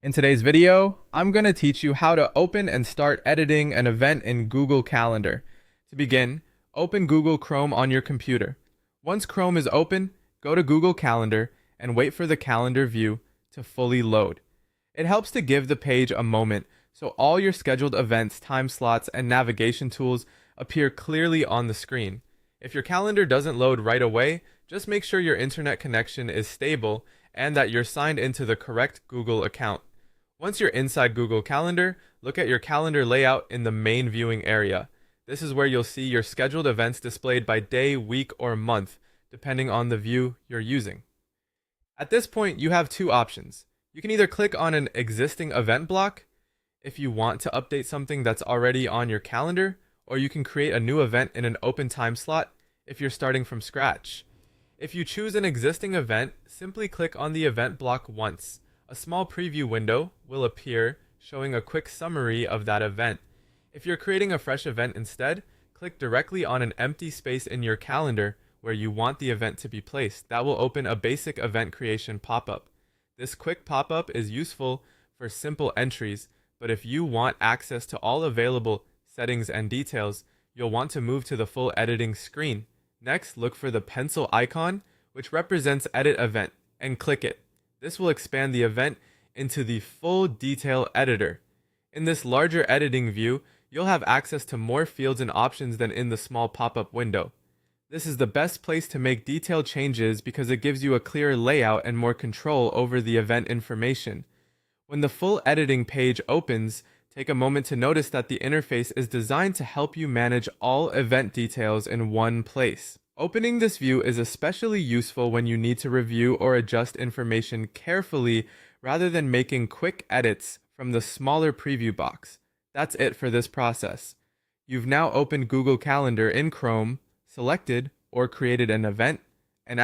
In today's video, I'm going to teach you how to open and start editing an event in Google Calendar. To begin, open Google Chrome on your computer. Once Chrome is open, go to Google Calendar and wait for the calendar view to fully load. It helps to give the page a moment so all your scheduled events, time slots, and navigation tools appear clearly on the screen. If your calendar doesn't load right away, just make sure your internet connection is stable and that you're signed into the correct Google account. Once you're inside Google Calendar, look at your calendar layout in the main viewing area. This is where you'll see your scheduled events displayed by day, week, or month, depending on the view you're using. At this point, you have two options. You can either click on an existing event block if you want to update something that's already on your calendar, or you can create a new event in an open time slot if you're starting from scratch. If you choose an existing event, simply click on the event block once. A small preview window will appear showing a quick summary of that event. If you're creating a fresh event instead, click directly on an empty space in your calendar where you want the event to be placed. That will open a basic event creation pop-up. This quick pop-up is useful for simple entries, but if you want access to all available settings and details, you'll want to move to the full editing screen. Next, look for the pencil icon, which represents Edit Event, and click it. This will expand the event into the full detail editor. In this larger editing view, you'll have access to more fields and options than in the small pop-up window. This is the best place to make detailed changes because it gives you a clearer layout and more control over the event information. When the full editing page opens, take a moment to notice that the interface is designed to help you manage all event details in one place. Opening this view is especially useful when you need to review or adjust information carefully rather than making quick edits from the smaller preview box. That's it for this process. You've now opened Google Calendar in Chrome, selected or created an event, and